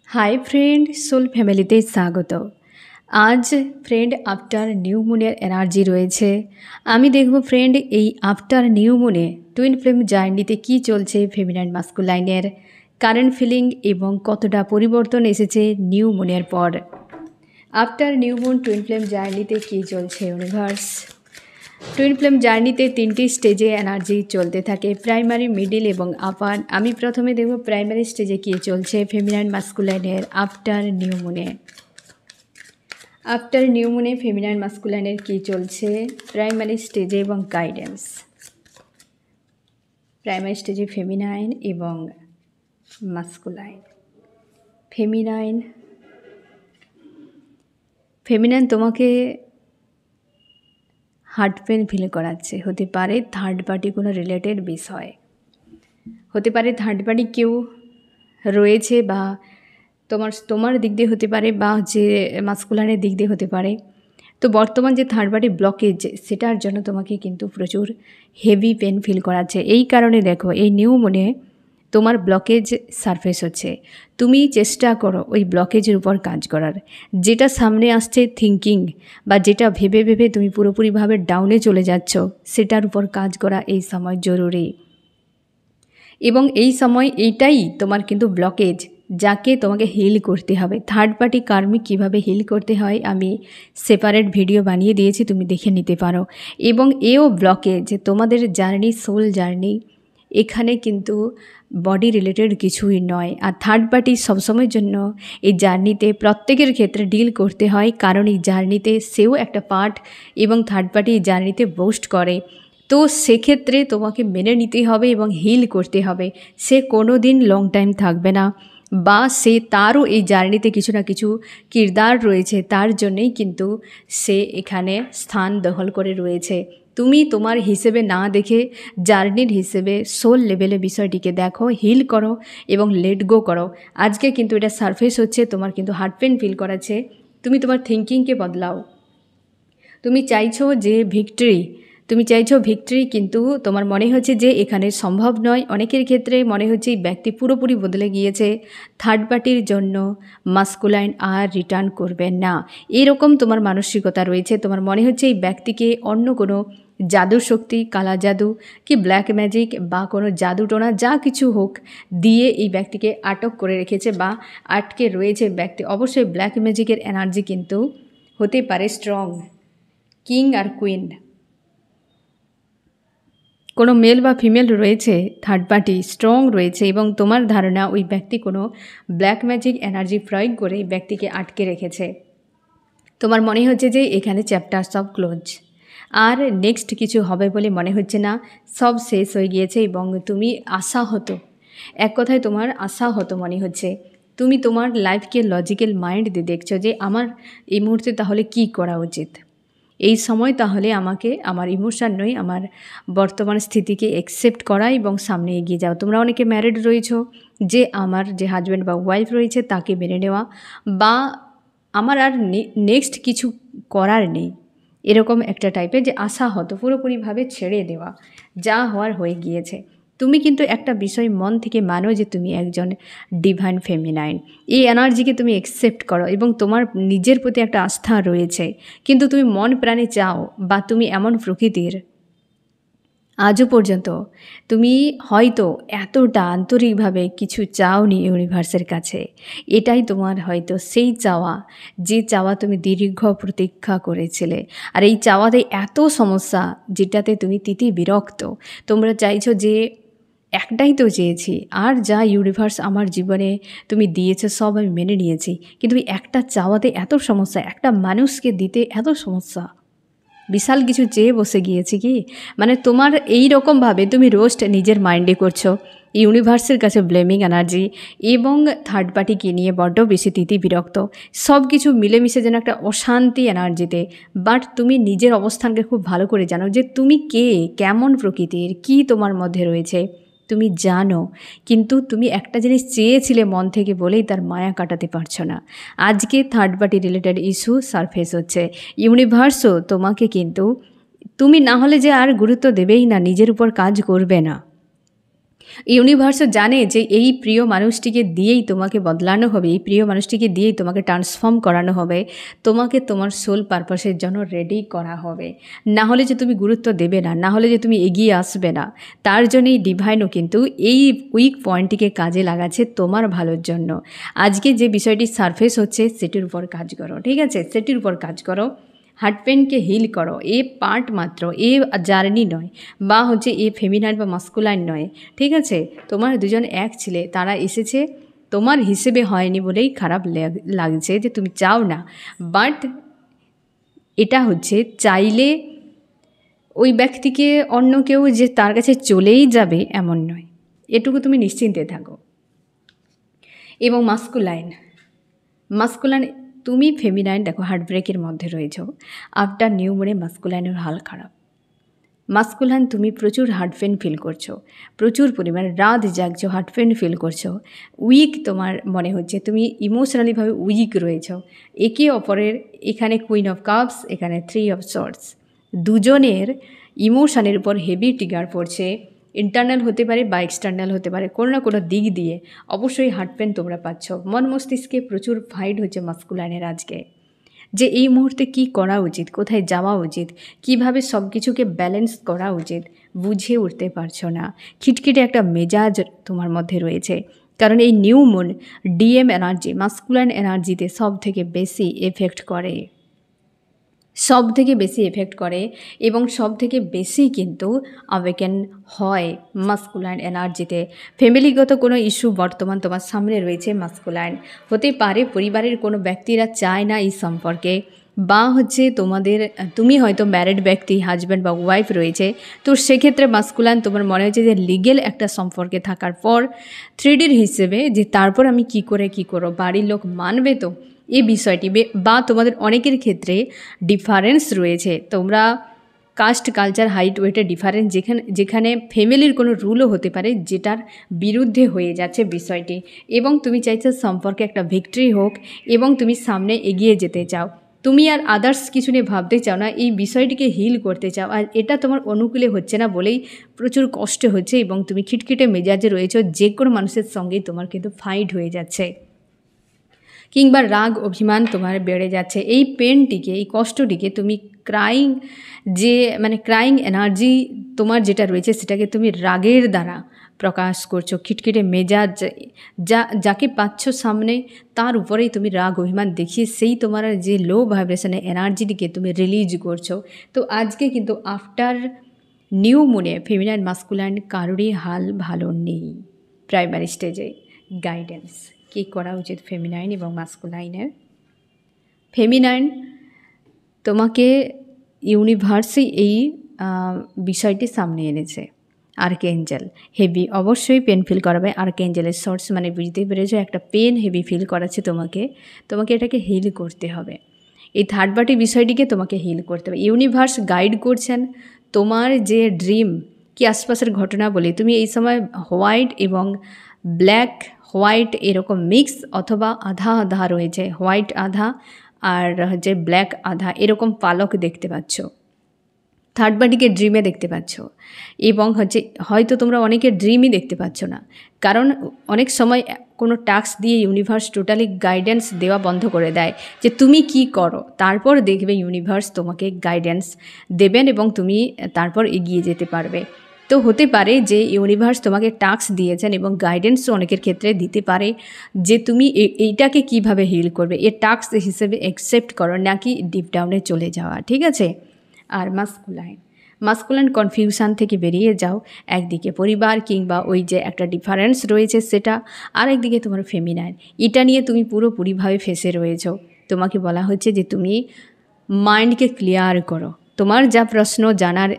Hi friend, soul ফ্যামিলিতে স্বাগত। আজ ফ্রেন্ড আফটার নিউ মুনের এনার্জি রয়েছে। আমি দেখব ফ্রেন্ড এই আফটার নিউ মুনে টুইন ফ্লেম জার্নিতে কি চলছে ফেমিনাইন মাস্কুলাইনের কারেন্ট ফিলিং এবং কতটা পরিবর্তন এসেছে নিউ মুনের পর। After new moon twin flame জার্নিতে কি চলছে ইউনিভার্স। টুইন ফ্লেম জার্নিতে তিনটি স্টেজে এনার্জি চলতে থাকে, প্রাইমারি, মিডিল এবং আপার। আমি প্রথমে দেখব প্রাইমারি স্টেজে কী চলছে ফেমিনাইন মাস্কুলাইনের আফটার নিউ মুনে। আফটার নিউ মুনে ফেমিনাইন মাস্কুলাইনের কী চলছে প্রাইমারি স্টেজে এবং গাইডেন্স। প্রাইমারি স্টেজে ফেমিনাইন এবং মাস্কুলাইন। ফেমিনাইন তোমাকে হার্ট পেন ফিল করাচ্ছে। হতে পারে থার্ড পার্টি কোনো রিলেটেড বিষয়, হতে পারে থার্ড পার্টি কেউ রয়েছে, বা তোমার দিক দিয়ে হতে পারে, বা যে মাস্কুলাইনের দিক দিয়ে হতে পারে। তো বর্তমান যে থার্ড পার্টি ব্লকেজ, সেটার জন্য তোমাকে কিন্তু প্রচুর হেভি পেন ফিল করাচ্ছে। এই কারণে দেখো এই নিউ মুনে তোমার ব্লকেজ সারফেস হচ্ছে। তুমি চেষ্টা করো ওই ব্লকেজের উপর কাজ করার। যেটা সামনে আসছে থিঙ্কিং, বা যেটা ভেবে ভেবে তুমি পুরোপুরিভাবে ডাউনে চলে যাচ্ছ, সেটার উপর কাজ করা এই সময় জরুরি। এবং এই সময় এইটাই তোমার কিন্তু ব্লকেজ, যাকে তোমাকে হিল করতে হবে। থার্ড পার্টি কার্মিক কীভাবে হিল করতে হয় আমি সেপারেট ভিডিও বানিয়ে দিয়েছি, তুমি দেখে নিতে পারো। এবং এও ব্লকেজ তোমাদের জার্নি, সোল জার্নি, এখানে কিন্তু বডি রিলেটেড কিছুই নয়। আর থার্ড পার্টি সবসময়ের জন্য এই জার্নিতে প্রত্যেকের ক্ষেত্রে ডিল করতে হয়, কারণ এই জার্নিতে সেও একটা পার্ট, এবং থার্ড পার্টি এই জার্নিতে বুস্ট করে। তো সেক্ষেত্রে তোমাকে মেনে নিতে হবে এবং হিল করতে হবে। সে কোনো দিন লং টাইম থাকবে না, বা সে তারও এই জার্নিতে কিছু না কিছু কিরদার রয়েছে, তার জন্যেই কিন্তু সে এখানে স্থান দখল করে রয়েছে। তুমি তোমার হিসেবে না দেখে জার্নির হিসেবে সোল লেভেলে বিষয়টিকে দেখো, হিল করো এবং লেট গো করো। আজকে কিন্তু এটা সারফেস হচ্ছে, তোমার কিন্তু হার্ট পেন ফিল করাচ্ছে। তুমি তোমার থিঙ্কিংকে বদলাও। তুমি চাইছো যে ভিক্টরি, কিন্তু তোমার মনে হচ্ছে যে এখানে সম্ভব নয়। অনেকের ক্ষেত্রে মনে হচ্ছে এই ব্যক্তি পুরোপুরি বদলে গিয়েছে, থার্ড পার্টির জন্য মাস্কুলাইন আর রিটার্ন করবে না, এরকম তোমার মানসিকতা রয়েছে। তোমার মনে হচ্ছে এই ব্যক্তিকে অন্য কোনো জাদুর শক্তি, কালা জাদু কি ব্ল্যাক ম্যাজিক, বা কোনো জাদুটোনা যা কিছু হোক দিয়ে এই ব্যক্তিকে আটক করে রেখেছে বা আটকে রয়েছে ব্যক্তি। অবশ্যই ব্ল্যাক ম্যাজিকের এনার্জি কিন্তু হতে পারে স্ট্রং। কিং আর কুইন, কোনো মেল বা ফিমেল রয়েছে, থার্ড পার্টি স্ট্রং রয়েছে, এবং তোমার ধারণা ওই ব্যক্তি কোনো ব্ল্যাক ম্যাজিক এনার্জি প্রয়োগ করে ব্যক্তিকে আটকে রেখেছে। তোমার মনে হচ্ছে যে এখানে চ্যাপ্টার সব ক্লোজ, আর নেক্সট কিছু হবে বলে মনে হচ্ছে না, সব শেষ হয়ে গিয়েছে। এবং তুমি আশাহত, এক কথায় তোমার আশাহত মনে হচ্ছে। তুমি তোমার লাইফকে লজিক্যাল মাইন্ড দিয়ে দেখছো যে আমার এই মুহূর্তে তাহলে কি করা উচিত। এই সময় তাহলে আমাকে আমার ইমোশান নয়, আমার বর্তমান স্থিতিকে অ্যাকসেপ্ট করা এবং সামনে এগিয়ে যাও। তোমরা অনেকে ম্যারিড রয়েছো, যে আমার যে হাজব্যান্ড বা ওয়াইফ রয়েছে তাকে মেনে নেওয়া, বা আমার আর নেক্সট কিছু করার নেই, এরকম একটা টাইপের যে আশাহত, পুরোপুরিভাবে ছেড়ে দেওয়া, যা হওয়ার হয়ে গিয়েছে। তুমি কিন্তু একটা বিষয় মন থেকে মানো যে তুমি একজন ডিভাইন ফেমিনাইন। এই এনার্জিকে তুমি অ্যাকসেপ্ট করো এবং তোমার নিজের প্রতি একটা আস্থা রয়েছে, কিন্তু তুমি মন প্রাণে চাও, বা তুমি এমন প্রকৃতির আজও পর্যন্ত তুমি হয়তো এতটা আন্তরিকভাবে কিছু চাওনি ইউনিভার্সের কাছে। এটাই তোমার হয়তো সেই চাওয়া, যে চাওয়া তুমি দীর্ঘ প্রতীক্ষা করেছিলে। আর এই চাওয়াতে এত সমস্যা, যেটাতে তুমি তিতি বিরক্ত। তোমরা চাইছো যে একটাই তো চেয়েছি, আর যা ইউনিভার্স আমার জীবনে তুমি দিয়েছো সব আমি মেনে নিয়েছি, কিন্তু একটা চাওয়াতে এত সমস্যা, একটা মানুষকে দিতে এত সমস্যা। বিশাল কিছু চেয়ে বসে গিয়েছি কি, মানে তোমার এই রকমভাবে তুমি রোস্ট নিজের মাইন্ডে করছো, ইউনিভার্সের কাছে ব্লেমিং এনার্জি, এবং থার্ড পার্টিকে নিয়ে বড্ড বেশি তিতি বিরক্ত, সব কিছু মিলেমিশে যেন একটা অশান্তি এনার্জিতে। বাট তুমি নিজের অবস্থানকে খুব ভালো করে জানো যে তুমি কে, কেমন প্রকৃতির, কি তোমার মধ্যে রয়েছে তুমি জানো। কিন্তু তুমি একটা জিনিস চেয়েছিলে মন থেকে বলেই তার মায়া কাটাতে পারছো না। আজকে third party related issue surface হচ্ছে। ইউনিভার্সও তোমাকে কিন্তু, তুমি না হলে যে আর গুরুত্ব দেবেই না, নিজের উপর কাজ করবে না, ইউনিভার্সও জানে যে এই প্রিয় মানুষটিকে দিয়েই তোমাকে বদলানো হবে, এই প্রিয় মানুষটিকে দিয়েই তোমাকে ট্রান্সফর্ম করানো হবে, তোমাকে তোমার সোল পারপাসের জন্য রেডি করা হবে। না হলে যে তুমি গুরুত্ব দেবে না, না হলে যে তুমি এগিয়ে আসবে না, তার জন্যই ডিভাইনও কিন্তু এই উইক পয়েন্টটিকে কাজে লাগাচ্ছে তোমার ভালোর জন্য। আজকে যে বিষয়টি সারফেস হচ্ছে সেটির উপর কাজ করো, ঠিক আছে? সেটির উপর কাজ করো, হার্ট পেনকে হিল করো। এ পার্ট মাত্র, এ জার্নি নয়, বা হচ্ছে এ ফেমিনাইন বা মাস্কুলাইন নয়, ঠিক আছে? তোমার দুজন এক ছিলে, তারা এসেছে তোমার হিসেবে হয়নি বলেই খারাপ লাগছে যে তুমি চাও না, বাট এটা হচ্ছে চাইলে ওই ব্যক্তিকে অন্য কেউ যে তার কাছে চলেই যাবে এমন নয়, এটুকু তুমি নিশ্চিন্তে থাকো। এবং মাস্কুলাইন তুমি ফেমিনাইন দেখো হার্ট ব্রেকের মধ্যে রয়েছো, আফটার নিউ মুনে মাস্কুলাইনের হাল খারাপ। মাস্কুলাইন তুমি প্রচুর হার্ট পেন ফিল করছো, প্রচুর পরিমাণে রাত জাগছো, হার্ট পেন ফিল করছো, উইক তোমার মনে হচ্ছে, তুমি ইমোশনালিভাবে উইক রয়েছো। একে অপরের, এখানে কুইন অফ কাপস, এখানে 3 অফ সর্টস, দুজনের ইমোশনের উপর হেভি ট্রিগার পড়ছে। ইন্টারনাল হতে পারে বা এক্সটার্নাল হতে পারে, কোনো না কোনো দিক দিয়ে অবশ্যই হার্ট পেন তোমরা পাচ্ছ। মন মস্তিষ্কে প্রচুর ফাইট হচ্ছে মাস্কুলাইনের আজকে, যে এই মুহূর্তে কি করা উচিত, কোথায় যাওয়া উচিত, কিভাবে সব কিছুকে ব্যালেন্স করা উচিত, বুঝে উঠতে পারছো না। খিটখিটে একটা মেজাজ তোমার মধ্যে রয়েছে, কারণ এই new moon DM energy masculine এনার্জিতে সব থেকে বেশি এফেক্ট করে, সব থেকে বেশি এফেক্ট করে এবং সব থেকে বেশি কিন্তু আওয়েকেন হয় মাস্কুলাইন এনার্জিতে। ফ্যামিলিগত কোনো ইস্যু বর্তমান তোমার সামনে রয়েছে, মাস্কুলাইন হতে পারে, পরিবারের কোনো ব্যক্তিরা চায় না এই সম্পর্কে, বা হচ্ছে তুমি হয়তো ম্যারিড ব্যক্তি, হাজব্যান্ড বা ওয়াইফ রয়েছে, তো সেক্ষেত্রে মাস্কুলাইন তোমার মনে হচ্ছে যে লিগেল একটা সম্পর্কে থাকার পর 3Dর হিসেবে যে তারপর আমি কি করো, বাড়ির লোক মানবে তো এই বিষয়টি, বা তোমাদের অনেকের ক্ষেত্রে ডিফারেন্স রয়েছে, তোমরা কাস্ট কালচার হাইট ওয়েটের ডিফারেন্স, যেখানে ফ্যামিলির কোনো রুলও হতে পারে যেটার বিরুদ্ধে হয়ে যাচ্ছে বিষয়টি, এবং তুমি চাইছো সম্পর্কে একটা ভিক্টরি হোক এবং তুমি সামনে এগিয়ে যেতে চাও, তুমি আর আদার্স কিছু নিয়ে ভাবতে চাও না, এই বিষয়টিকে হিল করতে চাও, আর এটা তোমার অনুকূলে হচ্ছে না বলেই প্রচুর কষ্ট হচ্ছে এবং তুমি খিটখিটে মেজাজে রয়েছো। যে কোনো মানুষের সঙ্গেই তোমার কিন্তু ফাইট হয়ে যাচ্ছে, কিংবা রাগ অভিমান তোমার বেড়ে যাচ্ছে। এই পেনটিকে, এই কষ্টটিকে তুমি ক্রাইং এনার্জি তোমার যেটা রয়েছে সেটাকে তুমি রাগের দ্বারা প্রকাশ করছো। খিটখিটে মেজাজ, যাকে পাচ্ছ সামনে তার উপরেই তুমি রাগ অভিমান দেখিয়ে সেই তোমার যে লো ভাইব্রেশনের এনার্জিটিকে তুমি রিলিজ করছো। তো আজকে কিন্তু আফটার নিউ মুনে ফেমিনাইন মাস্কুলাইন কারোরই হাল ভালো নেই। প্রাইমারি স্টেজে গাইডেন্স কী করা উচিত ফেমিনাইন এবং মাস্কুলাইনের? ফেমিনাইন তোমাকে ইউনিভার্সই এই বিষয়টি সামনে এনেছে। আর্কএঞ্জেল হেভি, অবশ্যই পেন ফিল করাবে। আর্কএঞ্জেলের সোর্স মানে বুঝতেই পেরেছো, একটা পেন হেভি ফিল করাচ্ছে তোমাকে এটাকে হিল করতে হবে। এই থার্ড পার্টি বিষয়টিকে তোমাকে হিল করতে হবে। ইউনিভার্স গাইড করছেন তোমার যে ড্রিম কি আশপাশের ঘটনা বলে, তুমি এই সময় হোয়াইট এবং ব্ল্যাক, হোয়াইট এরকম মিক্স অথবা আধা আধা রয়েছে, হোয়াইট আধা আর হচ্ছে ব্ল্যাক আধা, এরকম পালক দেখতে পাচ্ছ, থার্ড পার্টিকে ড্রিমে দেখতে পাচ্ছ। এবং হয়তো তোমরা অনেকে ড্রিমই দেখতে পাচ্ছ না, কারণ অনেক সময় কোনো টাস্ক দিয়ে ইউনিভার্স টোটালি গাইডেন্স দেওয়া বন্ধ করে দেয় যে তুমি কি করো, তারপর দেখবে ইউনিভার্স তোমাকে গাইডেন্স দেবেন এবং তুমি তারপর এগিয়ে যেতে পারবে। তো হতে পারে যে ইউনিভার্স তোমাকে টাস্ক দিয়েছেন এবং গাইডেন্সও অনেকের ক্ষেত্রে দিতে পারে যে তুমি এইটাকে কিভাবে হিল করবে, এর টাস্ক হিসেবে অ্যাকসেপ্ট করো, নাকি ডিপ ডাউনে চলে যাওয়া, ঠিক আছে? আর মাস্কুলাইন কনফিউশন থেকে বেরিয়ে যাও। একদিকে পরিবার কিংবা ওই যে একটা ডিফারেন্স রয়েছে সেটা, আর একদিকে তোমার ফেমিনাইন, এটা নিয়ে তুমি পুরোপুরিভাবে ফেসে রয়েছো। তোমাকে বলা হচ্ছে যে তুমি মাইন্ডকে ক্লিয়ার করো, তোমার যা প্রশ্ন জানার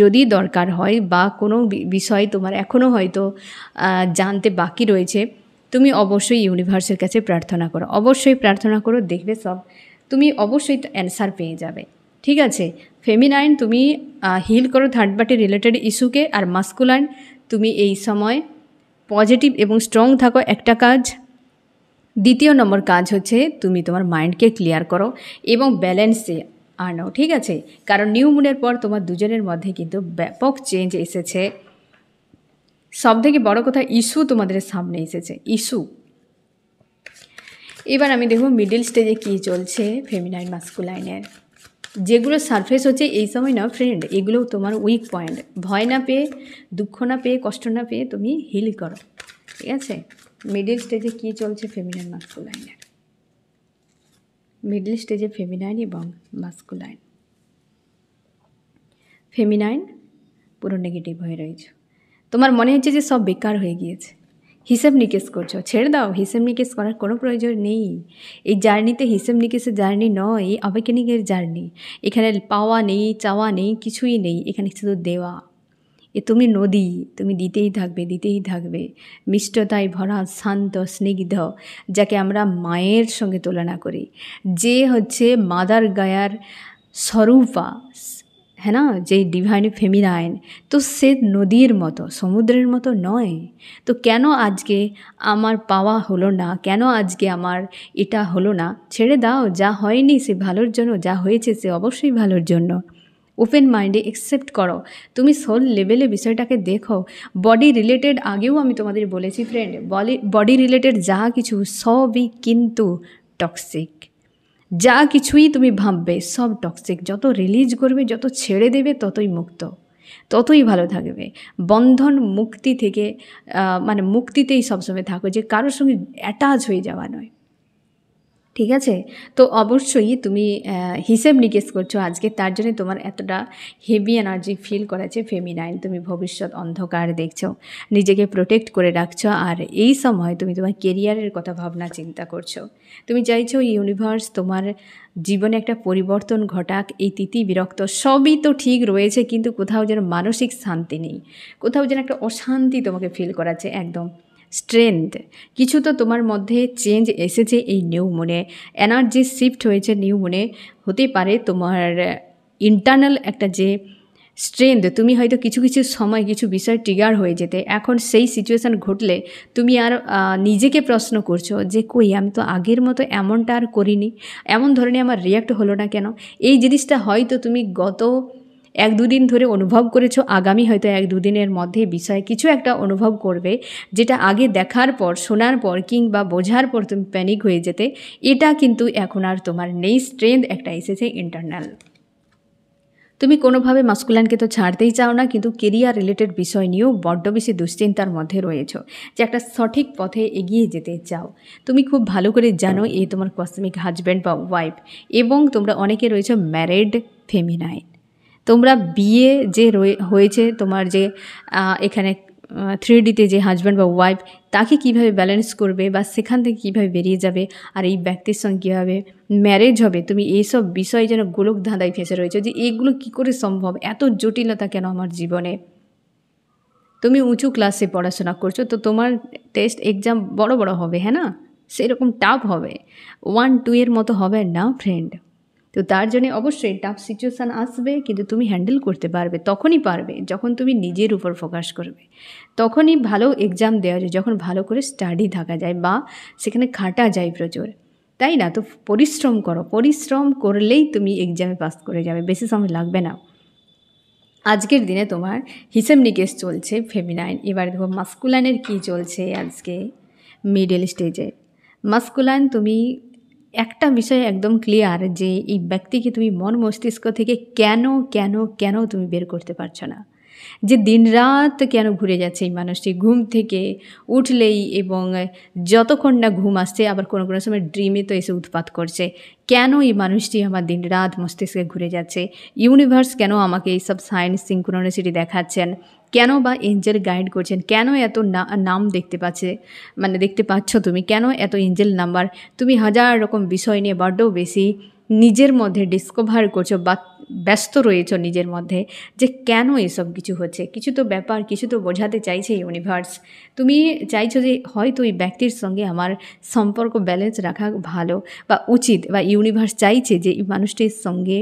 যদি দরকার হয় বা কোনো বিষয় তোমার এখনও হয়তো জানতে বাকি রয়েছে, তুমি অবশ্যই ইউনিভার্সের কাছে প্রার্থনা করো, অবশ্যই প্রার্থনা করো, দেখবে সব তুমি অবশ্যই অ্যান্সার পেয়ে যাবে, ঠিক আছে? ফেমিনাইন তুমি হিল করো থার্ড পার্টি রিলেটেড ইস্যুকে, আর মাস্কুলাইন তুমি এই সময় পজিটিভ এবং স্ট্রং থাকো, একটা কাজ। দ্বিতীয় নম্বর কাজ হচ্ছে তুমি তোমার মাইন্ডকে ক্লিয়ার করো এবং ব্যালেন্সে আনো, ঠিক আছে? কারণ নিউ মুনের পর তোমার দুজনের মধ্যে কিন্তু ব্যাপক চেঞ্জ এসেছে। সবথেকে বড় কথা, ইস্যু তোমাদের সামনে এসেছে, ইস্যু। এবার আমি দেখব মিডল স্টেজে কী চলছে ফেমিনাইন মাস্কুলাইনের। যেগুলো সারফেস হচ্ছে এই সময় না ফ্রেন্ড, এগুলো তোমার উইক পয়েন্ট। ভয় না পেয়ে, দুঃখ না পেয়ে, কষ্ট না পেয়ে তুমি হিল করো, ঠিক আছে? মিডল স্টেজে কী চলছে ফেমিনাইন মাস্কুলাইনের, মিডল স্টেজে ফেমিনাইন এবং মাস্কুলাইন। ফেমিনাইন পুরো নেগেটিভ হয়ে রয়েছে, তোমার মনে হচ্ছে যে সব বেকার হয়ে গিয়েছে, হিসেব নিকেশ করছো। ছেড়ে দাও, হিসেব নিকেশ করার কোনো প্রয়োজন নেই। এই জার্নিতে হিসেব নিকেশের জার্নি নয়, এই অ্যাওয়েকেনিংয়ের জার্নি। এখানে পাওয়া নেই, চাওয়া নেই, কিছুই নেই, এখানে শুধু দেওয়া। তুমি নদী, তুমি দিতেই থাকবে, দিতেই থাকবে। মিষ্টতায় ভরা, শান্ত, স্নিগ্ধ, যাকে আমরা মায়ের সঙ্গে তুলনা করি, যে হচ্ছে মাদার গায়ার স্বরূপা, হ্যাঁ না, যে ডিভাইন ফেমিনাইন, তো সে নদীর মতো, সমুদ্রের মতো নয়। তো কেন আজকে আমার পাওয়া হলো না, কেন আজকে আমার এটা হলো না? ছেড়ে দাও, যা হয়নি সে ভালোর জন্য, যা হয়েছে সে অবশ্যই ভালোর জন্য। ওপেন মাইন্ডে অ্যাকসেপ্ট করো, তুমি সোল লেভেলে বিষয়টাকে দেখো। বডি রিলেটেড আগেও আমি তোমাদের বলেছি ফ্রেন্ড, বডি রিলেটেড যা কিছু সবই কিন্তু টক্সিক। যা কিছুই তুমি ভাববে সব টক্সিক। যত রিলিজ করবে, যত ছেড়ে দেবে, ততই মুক্ত, ততই ভালো থাকবে। বন্ধন মুক্তি থেকে মানে মুক্তিতেই সবসময় থাকো, যে কারোর সঙ্গে অ্যাটাচ হয়ে যাওয়া নয়, ঠিক আছে? তো অবশ্যই তুমি হিসেব নিকেশ করছো আজকে, তার জন্য তোমার এতটা হেভি এনার্জি ফিল করেছে ফেমিনাইন। তুমি ভবিষ্যৎ অন্ধকার দেখছো, নিজেকে প্রোটেক্ট করে রাখছো, আর এই সময় তুমি তোমার কেরিয়ারের কথা ভাবনা চিন্তা করছো। তুমি চাইছো ইউনিভার্স তোমার জীবনে একটা পরিবর্তন ঘটাক। এই তিতি বিরক্ত সবই তো ঠিক রয়েছে, কিন্তু কোথাও যেন মানসিক শান্তি নেই, কোথাও যেন একটা অশান্তি তোমাকে ফিল করাচ্ছে। একদম স্ট্রেংথ কিছু তো তোমার মধ্যে চেঞ্জ এসেছে এই নিউ মুনে, এনার্জি শিফট হয়েছে নিউ মুনে। হতে পারে তোমার ইন্টারনাল একটা যে স্ট্রেংথ, তুমি হয়তো কিছু কিছু সময় কিছু বিষয় ট্রিগার হয়ে যেতে, এখন সেই সিচুয়েশান ঘটলে তুমি আর নিজেকে প্রশ্ন করছো যে কই আমি তো আগের মতো এমনটা আর করিনি, এমন ধরনের আমার রিয়াক্ট হলো না কেন? এই জিনিসটা হয়তো তুমি গত 1-2 দিন ধরে অনুভব করেছো, আগামী হয়তো 1-2 দিনের মধ্যে বিষয়ে কিছু একটা অনুভব করবে, যেটা আগে দেখার পর, শোনার পর কিংবা বোঝার পর তুমি প্যানিক হয়ে যেতে। এটা কিন্তু এখন আর তোমার নেই, স্ট্রেংথ একটা এসেছে ইন্টারনাল। তুমি কোনোভাবে মাস্কুলাইনকে তো ছাড়তেই চাও না, কিন্তু কেরিয়ার রিলেটেড বিষয় নিয়েও বড্ড বেশি দুশ্চিন্তার মধ্যে রয়েছো, যে একটা সঠিক পথে এগিয়ে যেতে চাও। তুমি খুব ভালো করে জানো এই তোমার কসমিক হাজব্যান্ড বা ওয়াইফ, এবং তোমরা অনেকে রয়েছো ম্যারিড ফেমিনাইন। তোমরা বিয়ে যে হয়েছে তোমার, যে এখানে 3Dতে যে হাজব্যান্ড বা ওয়াইফ, তাকে কীভাবে ব্যালেন্স করবে বা সেখান থেকে কীভাবে বেরিয়ে যাবে, আর এই ব্যক্তির সঙ্গে কীভাবে ম্যারেজ হবে, তুমি এইসব বিষয় যেন গোলক ধাঁধায় ফেসে রয়েছে, যে এগুলো কী করে সম্ভব, এত জটিলতা কেন আমার জীবনে। তুমি উঁচু ক্লাসে পড়াশোনা করছো, তো তোমার টেস্ট এক্সাম বড় বড় হবে, হ্যাঁ না, সেরকম টাফ হবে, 1-2 এর মতো হবে না ফ্রেন্ড। তো তার জন্য অবশ্যই টাফ সিচুয়েশান আসবে, কিন্তু তুমি হ্যান্ডেল করতে পারবে। তখনই পারবে যখন তুমি নিজের উপর ফোকাস করবে, তখনই ভালো এক্সাম দেওয়া যায়, যখন ভালো করে স্টাডি থাকা যায় বা সেখানে খাটা যায় প্রচুর, তাই না? তো পরিশ্রম করো, পরিশ্রম করলেই তুমি এক্সামে পাস করে যাবে, বেশি সময় লাগবে না। আজকের দিনে তোমার হিসেব নিকেশ চলছে ফেমিনাইন। এবার দেখো মাস্কুলাইনের কী চলছে আজকে মিডল স্টেজে। মাস্কুলাইন, তুমি একটা বিষয় একদম ক্লিয়ার, যে এই ব্যক্তিকে তুমি মন মস্তিষ্ক থেকে কেন কেন কেন তুমি বের করতে পারছো না, যে দিনরাত কেন ঘুরে যাচ্ছে এই মানুষটি, ঘুম থেকে উঠলেই এবং যতক্ষণ না ঘুম আসছে, আবার কোনো কোনো সময় ড্রিমে তো এসে উৎপাত করছে। কেন এই মানুষটি আমার দিনরাত মস্তিষ্কে ঘুরে যাচ্ছে? ইউনিভার্স কেন আমাকে এইসব সাইন সিনক্রোনিসিটি দেখাচ্ছেন? কেন বা এঞ্জেল গাইড করছেন? কেন এত নাম দেখতে পাচ্ছ তুমি? কেন এত এঞ্জেল নাম্বার? তুমি হাজার রকম বিষয় নিয়ে বড্ড বেশি নিজের মধ্যে ডিসকভার করছো বা ব্যস্ত রয়েছো নিজের মধ্যে, যে কেন এসব কিছু হচ্ছে। কিছু তো ব্যাপার, কিছু তো বোঝাতে চাইছে ইউনিভার্স। তুমি চাইছো যে হয়তো এই ব্যক্তির সঙ্গে আমার সম্পর্ক ব্যালেন্স রাখা ভালো বা উচিত, বা ইউনিভার্স চাইছে যে এই মানুষটির সঙ্গে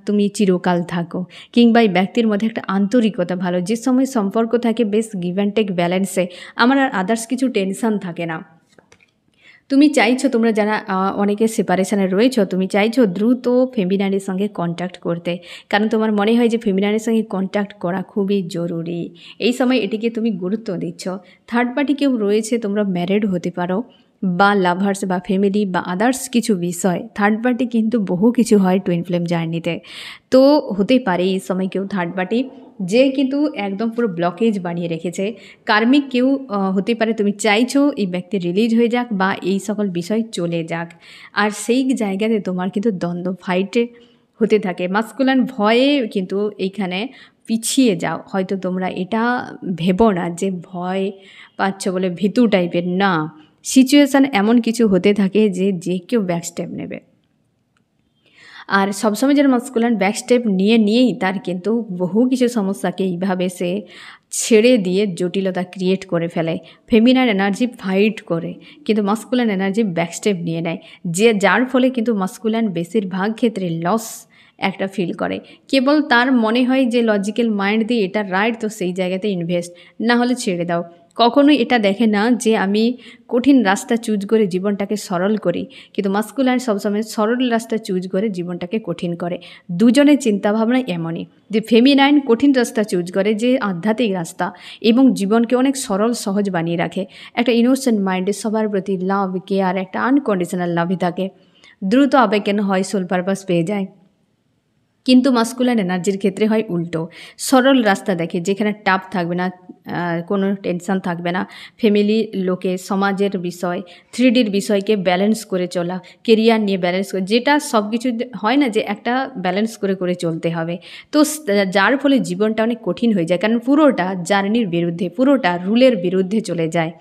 তুমি চিরকাল থাকো, কিংবা এই ব্যক্তির মধ্যে একটা আন্তরিকতা ভালো, যে সময় সম্পর্ক থাকে বেশ গিভ অ্যান্ড টেক ব্যালেন্সে, আমার আর আদার্স কিছু টেনশান থাকে না। তুমি চাইছো, তোমরা যারা অনেকে সেপারেশনে রয়েছো, তুমি চাইছো দ্রুত ফেমিনাইনের সঙ্গে কন্ট্যাক্ট করতে, কারণ তোমার মনে হয় যে ফেমিনাইনের সঙ্গে কন্ট্যাক্ট করা খুবই জরুরি। এই সময় এটিকে তুমি গুরুত্ব দিচ্ছ। থার্ড পার্টি কেউ রয়েছে, তোমরা ম্যারিড হতে পারো বা লাভার্স বা ফ্যামিলি বা আদার্স কিছু বিষয়। থার্ড পার্টি কিন্তু বহু কিছু হয় টুইন ফ্লেম জার্নিতে। তো হতে পারে এই সময় কেউ থার্ড পার্টি যে কিন্তু একদম পুরো ব্লকেজ বানিয়ে রেখেছে। কার্মিক কেউ হতে পারে, তুমি চাইছো এই ব্যক্তি রিলিজ হয়ে যাক বা এই সকল বিষয় চলে যাক, আর সেই জায়গাতে তোমার কিন্তু দ্বন্দ্ব ফাইটে হতে থাকে। মাস্কুলান ভয়ে কিন্তু এইখানে পিছিয়ে যাও। হয়তো তোমরা এটা ভেবো না যে ভয় পাচ্ছ বলে ভীতু টাইপের, না, সিচুয়েশান এমন কিছু হতে থাকে যে কেউ ব্যাক স্টেপ নেবে। আর সবসময় যেন মাস্কুলান ব্যাক স্টেপ নিয়েই তার কিন্তু বহু কিছু সমস্যাকে এইভাবে সে ছেড়ে দিয়ে জটিলতা ক্রিয়েট করে ফেলে। ফেমিনাইন এনার্জি ফাইট করে, কিন্তু মাস্কুলান এনার্জি ব্যাক স্টেপ নিয়ে নেয়, যার ফলে কিন্তু মাস্কুলান বেশিরভাগ ক্ষেত্রে লস একটা ফিল করে। কেবল তার মনে হয় যে লজিক্যাল মাইন্ড দিয়ে এটা রাইট, তো সেই জায়গাতে ইনভেস্ট, না হলে ছেড়ে দাও। কখনোই এটা দেখে না যে আমি কঠিন রাস্তা চুজ করে জীবনটাকে সরল করি, কিন্তু মাস্কুলান সবসময় সরল রাস্তা চুজ করে জীবনটাকে কঠিন করে। দুজনের চিন্তাভাবনা এমনই, যে ফেমিনাইন কঠিন রাস্তা চুজ করে, যে আধ্যাত্মিক রাস্তা, এবং জীবনকে অনেক সরল সহজ বানিয়ে রাখে। একটা ইনোসেন্ট মাইন্ডে সবার প্রতি লাভ, কেয়ার, একটা আনকন্ডিশনাল লাভই থাকে। দ্রুত আবেগেন হয়, সোল পারপাস পেয়ে যায়। কিন্তু মাস্কুলান এনার্জির ক্ষেত্রে হয় উল্টো, সরল রাস্তা দেখে, যেখানে টাফ থাকবে না, কোনো টেনশন থাকবে না, ফ্যামিলি, লোকে, সমাজের বিষয়, 3Dর বিষয়কে ব্যালেন্স করে চলা, কেরিয়ার নিয়ে ব্যালেন্স করে, যেটা সব কিছু হয় না যে একটা ব্যালেন্স করে চলতে হবে। তো যার ফলে জীবনটা অনেক কঠিন হয়ে যায়, কারণ পুরোটা জার্নির বিরুদ্ধে, পুরোটা রুলের বিরুদ্ধে চলে যায়।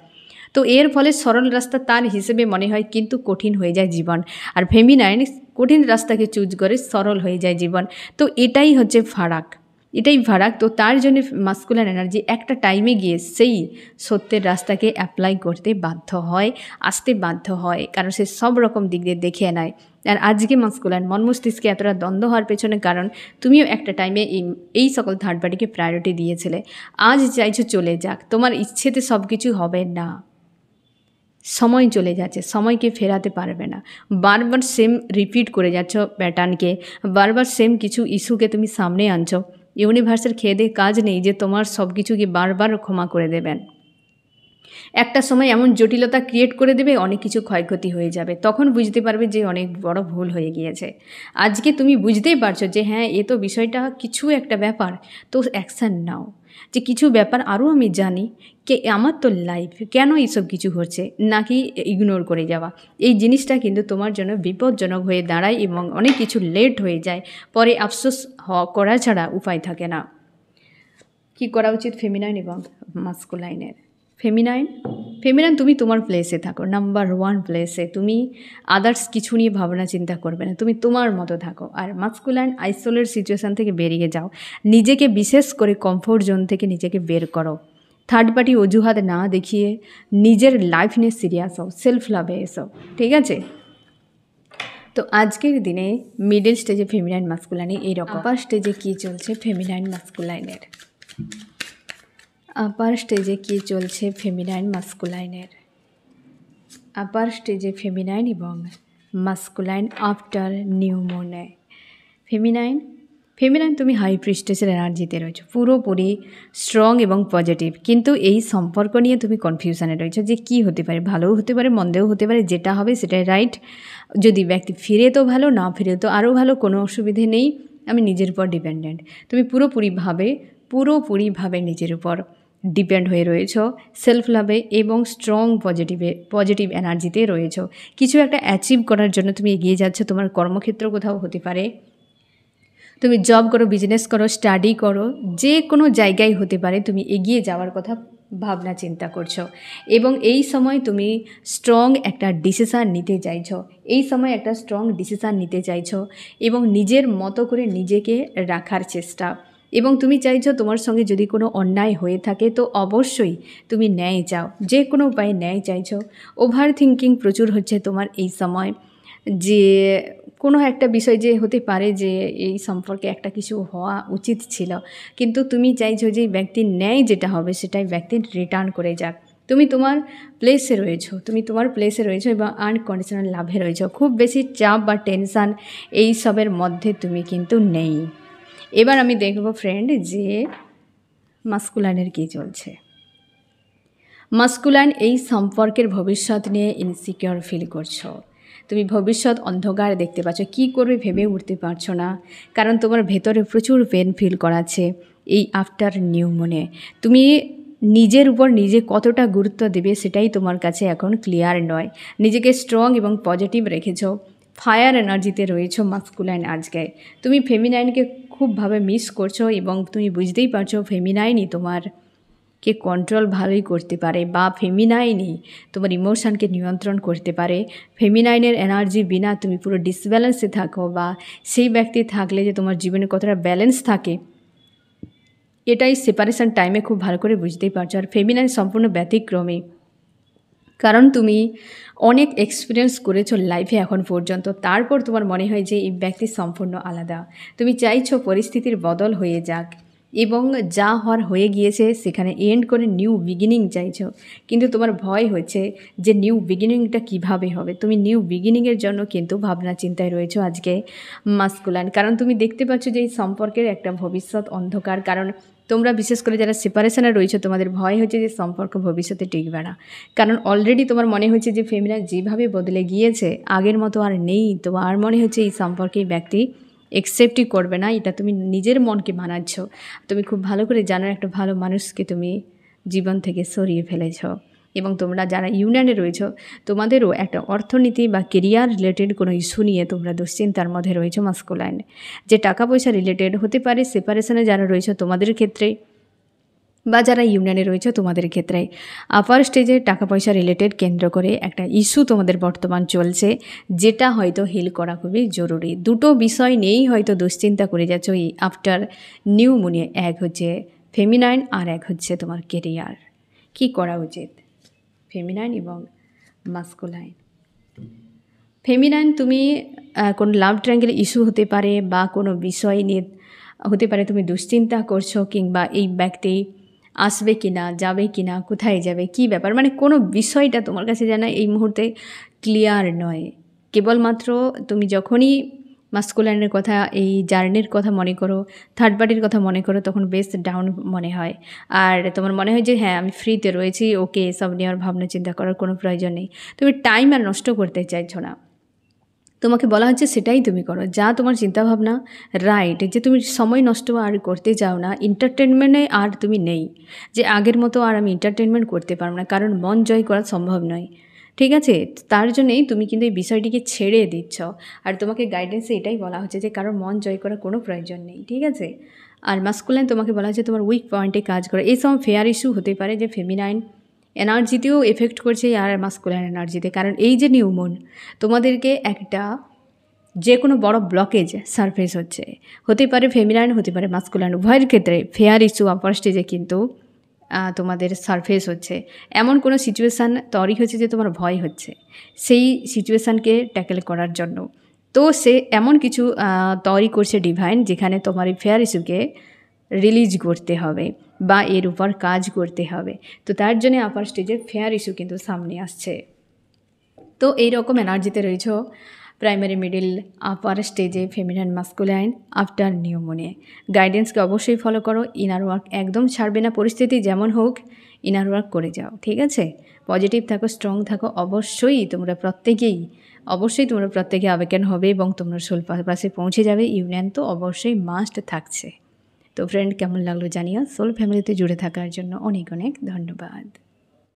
তো এর ফলে সরল রাস্তা তার হিসেবে মনে হয়, কিন্তু কঠিন হয়ে যায় জীবন। আর ফেমিনাইন কঠিন রাস্তাকে চুজ করে, সরল হয়ে যায় জীবন। তো এটাই হচ্ছে ফারাক, এটাই ফারাক। তো তার জন্য মাস্কুলান এনার্জি একটা টাইমে গিয়ে সেই সত্যের রাস্তাকে অ্যাপ্লাই করতে বাধ্য হয়, আসতে বাধ্য হয়, কারণ সে সব রকম দিক দিয়ে দেখে নেয়। আর আজকে মাস্কুলান মন মস্তিষ্কে এতটা দ্বন্দ্ব হওয়ার পেছনে কারণ, তুমিও একটা টাইমে এই সকল থার্ড পার্টিকে প্রায়োরিটি দিয়েছিলে। আজ চাইছো চলে যাক, তোমার ইচ্ছেতে সব কিছু হবে না। সময় চলে যাচ্ছে, সময়কে ফেরাতে পারবে না। বারবার সেম রিপিট করে যাচ্ছ প্যাটার্নকে, বারবার সেম কিছু ইস্যুকে তুমি সামনে আনছো। ইউনিভার্সের খেয়ে কাজ নেই যে তোমার সব কিছুকে বারবার ক্ষমা করে দেবেন। একটা সময় এমন জটিলতা ক্রিয়েট করে দেবে, অনেক কিছু ক্ষয়ক্ষতি হয়ে যাবে, তখন বুঝতে পারবে যে অনেক বড় ভুল হয়ে গিয়েছে। আজকে তুমি বুঝতেই পারছো যে হ্যাঁ, এ তো বিষয়টা কিছু একটা ব্যাপার, তো অ্যাকশান নাও, যে কিছু ব্যাপার আরও আমি জানি, কে আমার তো লাইফ, কেন এইসব কিছু হচ্ছে, নাকি ইগনোর করে যাওয়া। এই জিনিসটা কিন্তু তোমার জন্য বিপজ্জনক হয়ে দাঁড়ায় এবং অনেক কিছু লেট হয়ে যায়, পরে আফসোস করা ছাড়া উপায় থাকে না। কি করা উচিত ফেমিনাইন এবং মাস্কুলাইনের? ফেমিনাইন তুমি তোমার প্লেসে থাকো, নাম্বার 1 প্লেসে। তুমি আদার্স কিছু নিয়ে ভাবনা চিন্তা করবে না, তুমি তোমার মতো থাকো। আর মাস্কুলাইন আইসোলেট সিচুয়েশান থেকে বেরিয়ে যাও, নিজেকে বিশেষ করে কমফোর্ট জোন থেকে নিজেকে বের করো। থার্ড পার্টি অজুহাত না দেখিয়ে নিজের লাইফ নিয়ে সিরিয়াস হও, সেলফ লাভে এসো, ঠিক আছে? তো আজকের দিনে মিডল স্টেজে ফেমিনাইন মাস্কুলাইনের এইরকম। আপার স্টেজে কী চলছে ফেমিনাইন মাস্কুলাইনের? আপার স্টেজে কী চলছে ফেমিনাইন মাস্কুলাইনের? আপার স্টেজে ফেমিনাইন এবং মাস্কুলাইন আফটার নিউ মুনে। ফেমিনাইন তুমি হাই প্রিস্টেসের এনার্জিতে রয়েছো, পুরোপুরি স্ট্রং এবং পজিটিভ, কিন্তু এই সম্পর্ক নিয়ে তুমি কনফিউশনে রয়েছো যে কী হতে পারে, ভালোও হতে পারে, মন্দেও হতে পারে, যেটা হবে সেটাই রাইট। যদি ব্যক্তি ফিরে তো ভালো, না ফিরে তো আরও ভালো, কোনো অসুবিধে নেই, আমি নিজের উপর ডিপেন্ডেন্ট। তুমি পুরোপুরিভাবে নিজের উপর ডিপেন্ড হয়ে রয়েছো, সেলফ লাভে এবং স্ট্রং পজিটিভ এনার্জিতে রয়েছো। কিছু একটা অ্যাচিভ করার জন্য তুমি এগিয়ে যাচ্ছ, তোমার কর্মক্ষেত্র কোথাও হতে পারে, তুমি জব করো, বিজনেস করো, স্টাডি করো, যে কোনো জায়গায় হতে পারে, তুমি এগিয়ে যাওয়ার কথা ভাবনা চিন্তা করছো। এবং এই সময় তুমি স্ট্রং একটা ডিসিশান নিতে চাইছো, এবং নিজের মতো করে নিজেকে রাখার চেষ্টা। এবং তুমি চাইছো তোমার সঙ্গে যদি কোনো অন্যায় হয়ে থাকে তো অবশ্যই তুমি ন্যায় চাও, যে কোনো উপায়ে ন্যায় চাইছো। ওভার থিঙ্কিং প্রচুর হচ্ছে তোমার এই সময়, যে কোনো একটা বিষয় যে হতে পারে যে এই সম্পর্কে একটা কিছু হওয়া উচিত ছিল, কিন্তু তুমি চাইছো যে ব্যক্তির ন্যায় যেটা হবে সেটাই ব্যক্তির রিটার্ন করে যাক। তুমি তোমার প্লেসে রয়েছো, এবং আনকন্ডিশনাল লাভে রয়েছো। খুব বেশি চাপ বা টেনশান এই সবের মধ্যে তুমি কিন্তু নেই। এবার আমি দেখব ফ্রেন্ড যে মাস্কুলাইনের কী চলছে। মাস্কুলাইন এই সম্পর্কের ভবিষ্যৎ নিয়ে ইনসিকিওর ফিল করছো। তুমি ভবিষ্যৎ অন্ধকার দেখতে পাচ্ছ, কী করবে ভেবে উঠতে পারছো না, কারণ তোমার ভেতরে প্রচুর পেন ফিল করাচ্ছে এই আফটার নিউ মুনে। তুমি নিজের উপর নিজে কতটা গুরুত্ব দেবে সেটাই তোমার কাছে এখন ক্লিয়ার নয়। নিজেকে স্ট্রং এবং পজিটিভ রেখেছো, ফায়ার এনার্জিতে রয়েছো মাস্কুলাইন। আজকে তুমি ফেমিনাইনকে খুবভাবে মিস করছো এবং তুমি বুঝতেই পারছো ফেমিনাইনই তোমারকে কন্ট্রোল ভালোই করতে পারে, বা ফেমিনাইনই তোমার ইমোশনকে নিয়ন্ত্রণ করতে পারে। ফেমিনাইনের এনার্জি বিনা তুমি পুরো ডিসব্যালেন্সে থাকো, বা সেই ব্যক্তি থাকলে যে তোমার জীবনে কতটা ব্যালেন্স থাকে এটাই সেপারেশন টাইমে খুব ভালো করে বুঝতেই পারছো। আর ফেমিনাইন সম্পূর্ণ ব্যতিক্রমী, কারণ তুমি অনেক এক্সপিরিয়েন্স করেছো লাইফে এখন পর্যন্ত, তারপর তোমার মনে হয় যে এই ব্যক্তি সম্পূর্ণ আলাদা। তুমি চাইছো পরিস্থিতির বদল হয়ে যাক এবং যা হওয়ার হয়ে গিয়েছে সেখানে এন্ড করে নিউ বিগিনিং চাইছো, কিন্তু তোমার ভয় হচ্ছে যে নিউ বিগিনিংটা কিভাবে হবে। তুমি নিউ বিগিনিংয়ের জন্য কিন্তু ভাবনা চিন্তায় রয়েছো আজকে মাস্কুলাইন, কারণ তুমি দেখতে পাচ্ছ যে এই সম্পর্কের একটা ভবিষ্যৎ অন্ধকার। কারণ তোমরা বিশেষ করে যারা সেপারেশনে রয়েছে তোমাদের ভয় হচ্ছে যে সম্পর্ক ভবিষ্যতে টিকবে না, কারণ অলরেডি তোমার মনে হচ্ছে যে ফেমিনাইন যেভাবে বদলে গিয়েছে আগের মতো আর নেই। তোমার মনে হচ্ছে এই সম্পর্কে ব্যক্তি অ্যাকসেপ্টই করবে না, এটা তুমি নিজের মনকে মানাচ্ছ। তুমি খুব ভালো করে জানো একটা ভালো মানুষকে তুমি জীবন থেকে সরিয়ে ফেলেছ, এবং তোমরা যারা ইউনিয়নে রয়েছ তোমাদেরও একটা অর্থনীতি বা কেরিয়ার রিলেটেড কোনো ইস্যু নিয়ে তোমরা দুশ্চিন্তার মধ্যে রয়েছো মাস্কুলাইন, যে টাকা পয়সা রিলেটেড হতে পারে। সেপারেশনে যারা রয়েছে তোমাদের ক্ষেত্রে, বা যারা ইউনিয়নে রয়েছে তোমাদের ক্ষেত্রে আপার স্টেজে টাকা পয়সা রিলেটেড কেন্দ্র করে একটা ইস্যু তোমাদের বর্তমান চলছে, যেটা হয়তো হিল করা খুবই জরুরি। দুটো বিষয় নিয়েই হয়তো দুশ্চিন্তা করে যাচ্ছ এই আফটার নিউ মুনে। এক হচ্ছে ফেমিনাইন আর এক হচ্ছে তোমার কেরিয়ার। কি করা উচিত ফেমিনাইন এবং মাস্কুলাইন? ফেমিনাইন তুমি কোনো লাভ ট্রায়াঙ্গেল ইস্যু হতে পারে, বা কোনো বিষয় নিয়ে হতে পারে তুমি দুশ্চিন্তা করছো, কিংবা এই ব্যক্তি আসবে কি না, যাবে কি না, কোথায় যাবে, কি ব্যাপার, মানে কোনো বিষয়টা তোমার কাছে যেন এই মুহূর্তে ক্লিয়ার নয়। কেবলমাত্র তুমি যখনই মাস্কুলাইনের কথা, এই জার্নির কথা মনে করো, থার্ড পার্টির কথা মনে করো, তখন বেশ ডাউন মনে হয়। আর তোমার মনে হয় যে হ্যাঁ আমি ফ্রিতে রয়েছি, ওকে এসব নিয়ে আর ভাবনা চিন্তা করার কোনো প্রয়োজন নেই। তুমি টাইম আর নষ্ট করতে চাইছো না, তোমাকে বলা হচ্ছে সেটাই তুমি করো, যা তোমার চিন্তাভাবনা রাইট, যে তুমি সময় নষ্ট আর করতে চাও না, এন্টারটেনমেন্টে আর তুমি নেই, যে আগের মতো আর আমি এন্টারটেনমেন্ট করতে পারবো না, কারণ মন জয় করা সম্ভব নয়। ঠিক আছে, তার জন্যেই তুমি কিন্তু এই বিষয়টিকে ছেড়ে দিচ্ছ। আর তোমাকে গাইডেন্সে এটাই বলা হচ্ছে যে কারণ মন জয় করার কোনো প্রয়োজন নেই। ঠিক আছে, আর মাস্কুলাইন তোমাকে বলা হচ্ছে তোমার উইক পয়েন্টে কাজ করো। এই সময় ফেয়ার ইস্যু হতে পারে যে ফেমিনাইন এনার্জিতেও এফেক্ট করছে আর মাস্কুলাইন এনার্জিতে, কারণ এই যে নিউ মুন তোমাদেরকে একটা যে কোনো বড় ব্লকেজ সারফেস হতে পারে ফেমিনাইন, হতে পারে মাস্কুলাইন, উভয়ের ক্ষেত্রে ফেয়ার ইস্যু আপার স্টেজে কিন্তু তোমাদের সারফেস হচ্ছে। এমন কোনো সিচুয়েশান তৈরি হচ্ছে যে তোমার ভয় হচ্ছে সেই সিচুয়েশানকে ট্যাকেল করার জন্য। তো সে এমন কিছু তৈরি করছে ডিভাইন, যেখানে তোমার এই ফেয়ার ইস্যুকে রিলিজ করতে হবে বা এর উপর কাজ করতে হবে। তো তার জন্য আপার স্টেজে ফেয়ার ইস্যু কিন্তু সামনে আসছে। তো এইরকম এনার্জিতে রয়েছে প্রাইমারি, মিডিল, আপার স্টেজে ফেমিনাইন, মাস্কুলাইন আফটার নিউ মুনে। গাইডেন্সকে অবশ্যই ফলো করো, ইনার ওয়ার্ক একদম ছাড়বে না, পরিস্থিতি যেমন হোক ইনার ওয়ার্ক করে যাও। ঠিক আছে, পজিটিভ থাকো, স্ট্রং থাকো। অবশ্যই তোমরা প্রত্যেকে আবেগন হবে এবং তোমরা সোল পাশে পৌঁছে যাবে। ইউনিয়ন তো অবশ্যই মাস্ট থাকছে। তো ফ্রেন্ড, কেমন লাগলো জানিও। সোল ফ্যামিলিতে জুড়ে থাকার জন্য অনেক অনেক ধন্যবাদ।